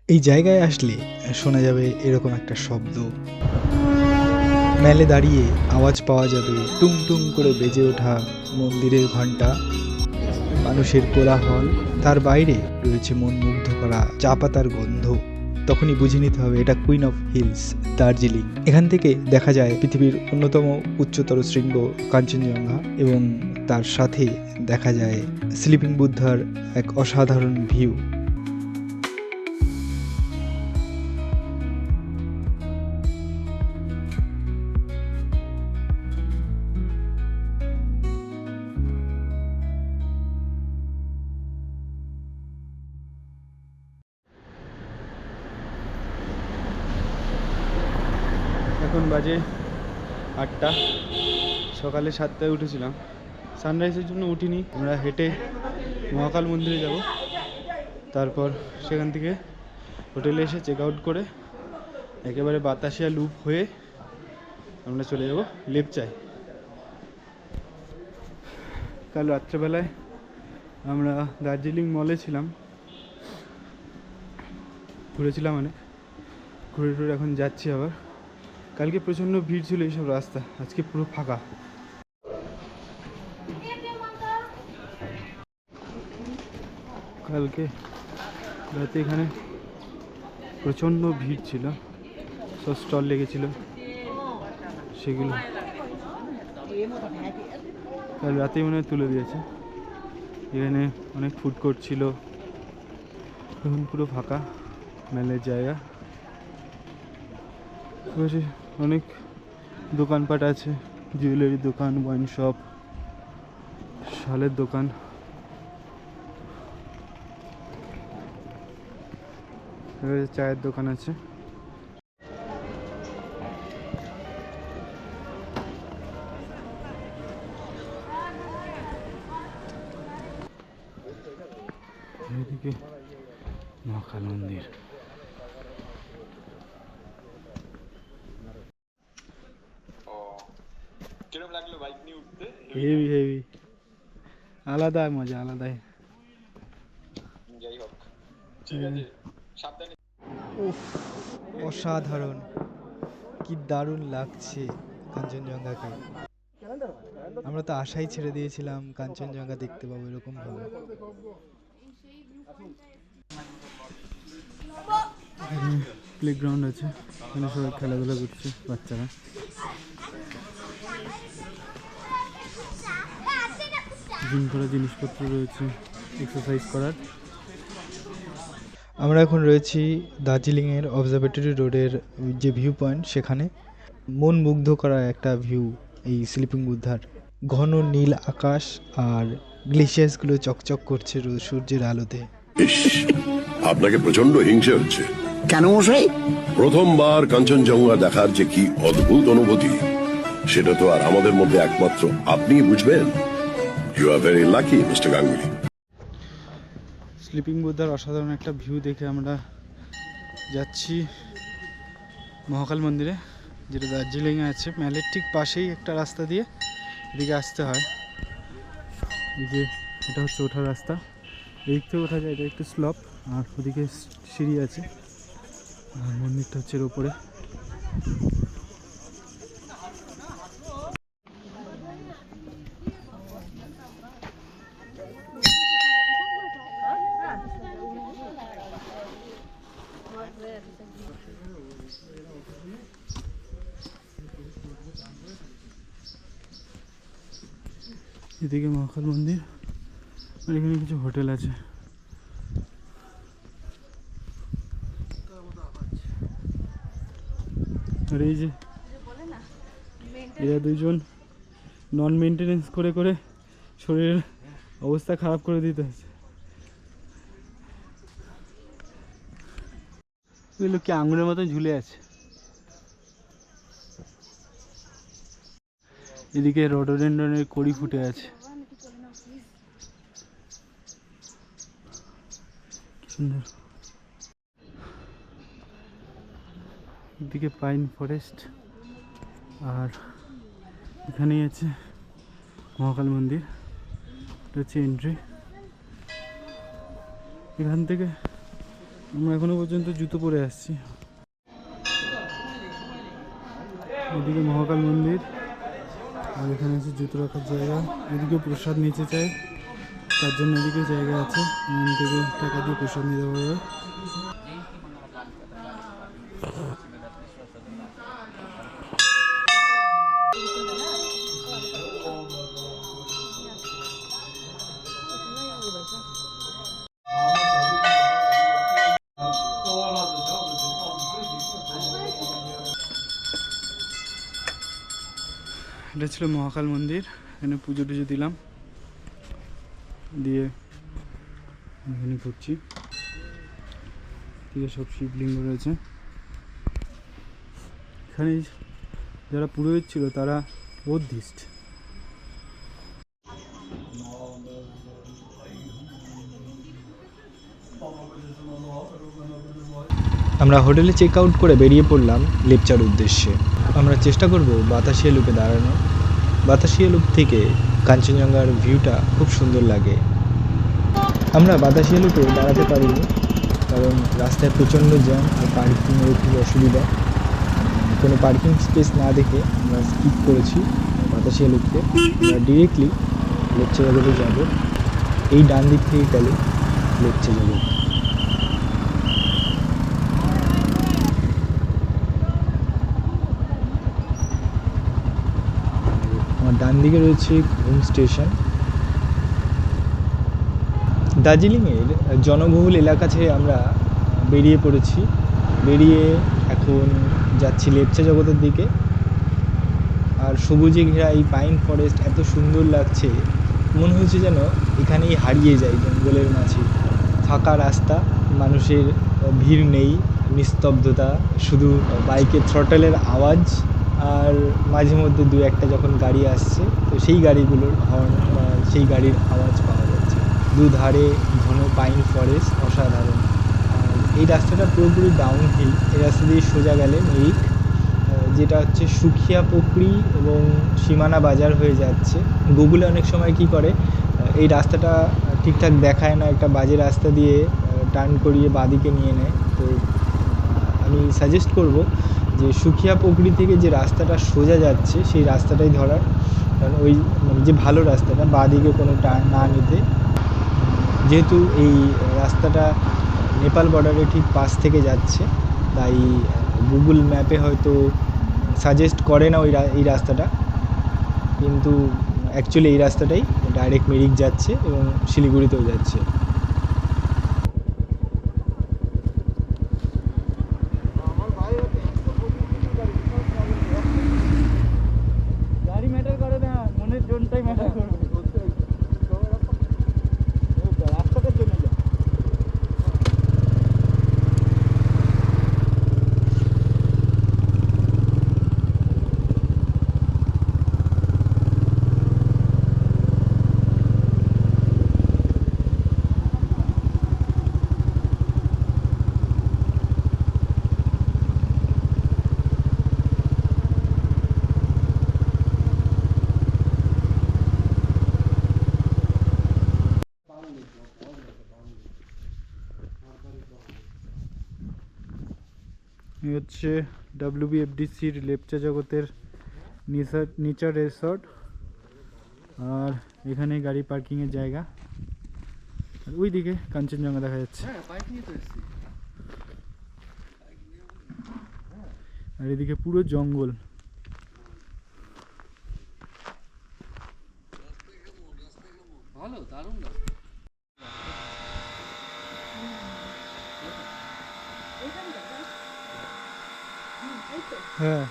এই জায়গায় আসলে শোনা যাবে এরকম একটা শব্দ, মেলে দাঁড়িয়ে আওয়াজ পাওয়া যাবে টুং টুং করে বেজে ওঠা মন্দিরের ঘন্টা, মানুষের কোলাহল, তার বাইরে রয়েছে মন মুগ্ধ করা চা পাতার গন্ধ। তখনই বুঝে নিতে হবে এটা কুইন অফ হিলস দার্জিলিং। এখান থেকে দেখা যায় পৃথিবীর অন্যতম উচ্চতর শৃঙ্গ কাঞ্চনজঙ্ঘা এবং তার সাথে দেখা যায় স্লিপিং বুদ্ধার এক অসাধারণ ভিউ। এখন বাজে 8টা, সকালে 7টায় উঠেছিলাম। সানরাইজের জন্য উঠিনি, আমরা হেঁটে মহাকাল মন্দিরে যাব, তারপর সেখান থেকে হোটেলে এসে চেক আউট করে একেবারে বাতাসিয়া লুপ হয়ে আমরা চলে যাব লেপচায়। কাল রাত্রেবেলায় আমরা দার্জিলিং মলে ছিলাম, ঘুরেছিলাম অনেক, ঘুরে টুরে এখন যাচ্ছি আবার। কালকে প্রচণ্ড ভিড় ছিল এইসব রাস্তা, আজকে পুরো ফাঁকা। কালকে রাতে এখানে প্রচণ্ড ভিড় ছিল, সব স্টল লেগেছিল, সেগুলো কাল রাতেই মনে হয় তুলে দিয়েছে। এখানে অনেক ফুড কোর্ট ছিল, এখন পুরো ফাঁকা মেলের জায়গা। অনেক দোকানপাট আছে, জুয়েলারি দোকান, ওয়াইন শপ, শালের দোকান। চায়ের দোকান আছে। এদিকে মহাকাল মন্দির। হেভি হেভি, আলাদা মজা, আলাদাই। উফ, অসাধারণ, কি দারুণ লাগছে কাঞ্চনজঙ্ঘাকে। আমরা তো আশাই ছেড়ে দিয়েছিলাম কাঞ্চনজঙ্ঘা দেখতে পাবো এরকম ভাবে। প্লেগ্রাউন্ড আছে, এখানে সবাই খেলাধুলা করছে বাচ্চারা। জিম করার জিনিসপত্র রয়েছে, এক্সারসাইজ করার। আমরা এখন রয়েছি দার্জিলিংয়ের অবজারভেটরি রোডের যে ভিউ পয়েন্ট, সেখানে মন মুগ্ধ করা একটা ভিউ এই স্লিপিং বুদ্ধার। ঘন নীল আকাশ আর গ্লেশিয়াসগুলো চকচক করছে সূর্যের আলোতে। আপনাকে প্রচন্ড হিংসে হচ্ছে কেন মশাই? প্রথমবার কাঞ্চনজঙ্ঘা দেখার যে কি অদ্ভুত অনুভূতি, সেটা তো আর আমাদের মধ্যে একমাত্র আপনিই বুঝবেন। You are very lucky mister Ganguly. Sleeping বুদ্ধার অসাধারণ একটা ভিউ দেখে আমরা যাচ্ছি মহাকাল মন্দিরে, যেটা দার্জিলিংয়ে আছে। মেলের ঠিক পাশেই একটা রাস্তা দিয়ে এদিকে আসতে হয়। এই যে এটা হচ্ছে ওঠার রাস্তা, এদিক থেকে ওঠা যায়, এটা একটু স্লপ, আর ওদিকে সিঁড়ি আছে, আর মন্দিরটা হচ্ছে এর উপরে। এদিকে মহাকাল মন্দির, আর এখানে কিছু হোটেল আছে। আর এই যে এরা দুজন নন মেনটেনেন্স করে করে শরীরের অবস্থা খারাপ করে দিতে হচ্ছে। এগুলো কি আঙুরের মতো ঝুলে আছে। এদিকে রডোডেন্ড্রনের কড়ি ফুটে আছে, সুন্দর। এদিকে পাইন ফরেস্ট, আর এখানেই আছে মহাকাল মন্দির। এটা হচ্ছে এন্ট্রি। এখান থেকে আমরা এখনো পর্যন্ত জুতো পরে আসছি। এদিকে মহাকাল মন্দির, আর এখানে আছে জুতো রাখার জায়গা। এদিকে প্রসাদ নিতে চাই, তার জন্য এদিকে জায়গা আছে, এখান থেকে টাকা দিয়ে প্রসাদ নিতে পারবে। এটা ছিল মহাকাল মন্দির, এখানে পুজো টুজো দিলাম, দিয়ে এখানে ঘুরছি। এদিকে সব শিবলিঙ্গ রয়েছে। এখানে যারা পুরোহিত ছিল তারা বৌদ্ধিস্ট। আমরা হোটেলে চেক আউট করে বেরিয়ে পড়লাম লেপচার উদ্দেশ্যে। আমরা চেষ্টা করব বাতাসিয়া লুপে দাঁড়ানো। বাতাসিয়া লুপ থেকে কাঞ্চনজঙ্ঘার ভিউটা খুব সুন্দর লাগে। আমরা বাতাসিয়া লুপে দাঁড়াতে পারিনি, কারণ রাস্তায় প্রচণ্ড জ্যাম আর পার্কিংয়ের খুব অসুবিধা। কোনো পার্কিং স্পেস না দেখে আমরা স্কিপ করেছি বাতাসিয়া লুপকে। আমরা ডিরেক্টলি লেপচা জগতে যাব। এই ডান দিক থেকে গেলে লেপচা জগৎ। আমার ডান দিকে রয়েছে ঘুম স্টেশন। দার্জিলিংয়ের জনবহুল এলাকা ছেড়ে আমরা বেরিয়ে পড়েছি। বেরিয়ে এখন যাচ্ছি লেপচা জগতের দিকে। আর সবুজে ঘেরা এই পাইন ফরেস্ট এত সুন্দর লাগছে, মনে হচ্ছে যেন এখানেই হারিয়ে যায় জঙ্গলের মাঝে। ফাঁকা রাস্তা, মানুষের ভিড় নেই, নিস্তব্ধতা, শুধু বাইকের থ্রটলের আওয়াজ আর মাঝে মধ্যে দু একটা যখন গাড়ি আসছে তো সেই গাড়িগুলোর হর্ন বা সেই গাড়ির আওয়াজ পাওয়া যাচ্ছে। দুধারে ঘন পাইন ফরেস্ট, অসাধারণ। আর এই রাস্তাটা পুরোপুরি ডাউনহিল। এই রাস্তা দিয়ে সোজা গেলে মিরিক, যেটা হচ্ছে সুখিয়া পুকুরি এবং সীমানা বাজার হয়ে যাচ্ছে। গুগলে অনেক সময় কি করে, এই রাস্তাটা ঠিকঠাক দেখায় না, একটা বাজে রাস্তা দিয়ে টার্ন করিয়ে বাঁদিকে নিয়ে নেয়। তো আমি সাজেস্ট করব যে সুখিয়া পুকুরি থেকে যে রাস্তাটা সোজা যাচ্ছে সেই রাস্তাটাই ধরার, কারণ ওই যে ভালো রাস্তাটা বাঁদিকে কোনো টার্ন না নিতে। যেহেতু এই রাস্তাটা নেপাল বর্ডারের ঠিক পাশ থেকে যাচ্ছে, তাই গুগল ম্যাপে হয়তো সাজেস্ট করে না এই রাস্তাটা, কিন্তু অ্যাকচুয়ালি এই রাস্তাটাই ডাইরেক্ট মিরিক যাচ্ছে এবং শিলিগুড়িতেও যাচ্ছে। গাড়ি ম্যাটার করে না, মনের জোনটাই ম্যাটার করবে। রাস্তাটার জন্য যা। এই হচ্ছে WBFDCর লেপচা জগতের নেচার রিসর্ট। আর এখানে গাড়ি পার্কিংয়ের জায়গা, আর ওই দিকে কাঞ্চনজঙ্ঘা দেখা যাচ্ছে। আর এদিকে পুরো জঙ্গল। ভালো, দারুণ। হ্যাঁ,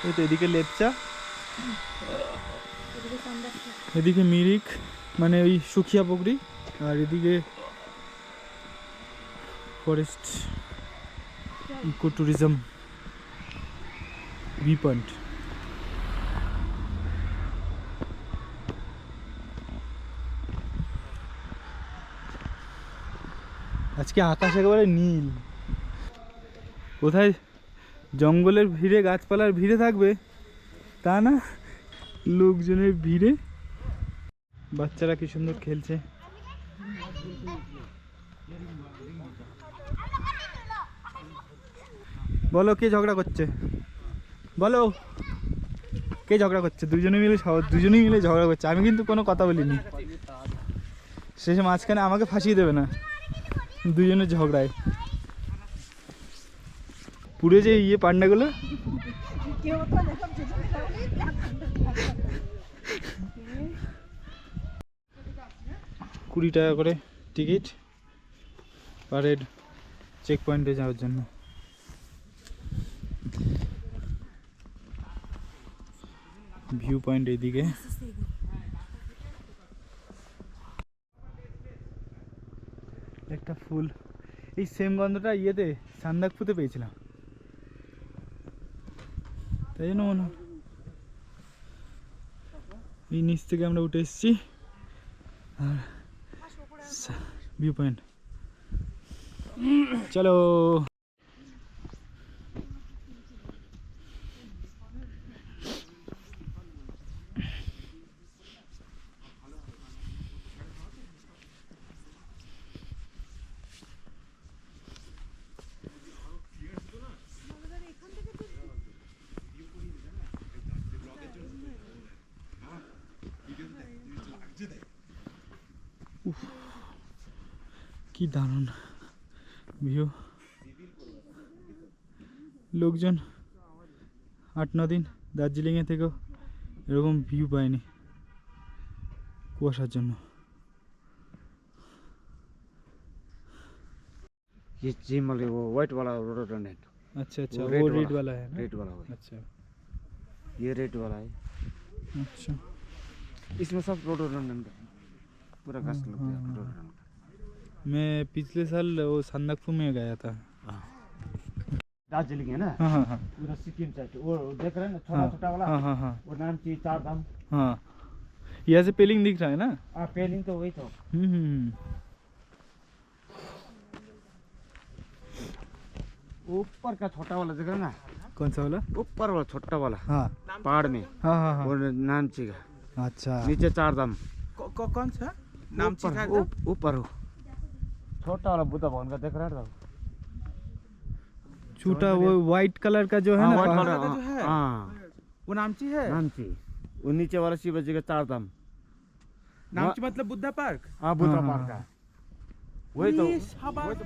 এই তো এদিকে লেপচা, এদিকে মিরিক মানে ওই সুখিয়া পুকুরি, আর এদিকে forest eco tourism view point. আজকে আকাশ একেবারে নীল। কোথায় জঙ্গলের ভিড়ে, গাছপালার ভিড়ে থাকবে তা না, লোকজনের ভিড়ে। বাচ্চারা কি সুন্দর খেলছে। বলো কে ঝগড়া করছে, বলো কে ঝগড়া করছে? দুজনেই মিলে ঝগড়া করছে। আমি কিন্তু কোনো কথা বলিনি। শেষে মাঝখানে আমাকে ফাঁসিয়ে দেবে না, দুজনের ঝগড়ায়। পুরো যে পান্ডাগুলো, 20 টাকা করে টিকিট পার হেড চেক পয়েন্টে যাওয়ার জন্য। ভিউ পয়েন্ট এইদিকে। একটা ফুল, এই সেম গন্ধটা সান্দাকফুতে পেয়েছিলাম, তাই জন্য মনে হয়। এই নিচ থেকে আমরা উঠে এসেছি, আর ভিউ পয়েন্ট। চলো। কি দারুণ ভিউ। লোকজন 8-9 দিন দার্জিলিংয়ে থেকেও এরকম ভিউ পায়নি কুয়াশার জন্য। ये जिम वाले वो व्हाइट वाला रोडोडेंट, अच्छा अच्छा, वो वो रेड रेड वाला, वाला है ना? रेड वाला है। अच्छा ये रेड वाला है। अच्छा। इसमें सब रोडोडेंट पूरा घास लग गया हाँ। रोडोडेंट। मैं पिछले साल वो सन्दाकफू में गया था। दार्जिलिंग है ना, हाँ हाँ हाँ पूरा सिक्किम साइड। वो देख रहे हैं ना छोटा हाँ छोटा वाला, हाँ हाँ हाँ वो नाम चाहिए चार धाम। हाँ, यहाँ से पेलिंग दिख रहा है ना? पेलिंग तो वही तो। ऊपर का छोटा वाला देख रहे हैं ना, कौन सा वाला? ऊपर वाला छोटा वाला हाँ पहाड़ में, हाँ हाँ हाँ। वो नामची का। अच्छा, नीचे चार धाम। कौन सा ऊपर हो छोटा वाला बुद्धा भवन का देख रहा था। छोटा वो व्हाइट कलर का जो है ना व्हाइट पहाड़? वाला, हाँ वो नामची है? नामची। वो नीचे वाला शिव जी का चार धाम। नामची मतलब बुद्धा पार्क? हाँ बुद्धा हाँ, पार्क हाँ, का वही तो। ये शाबाश।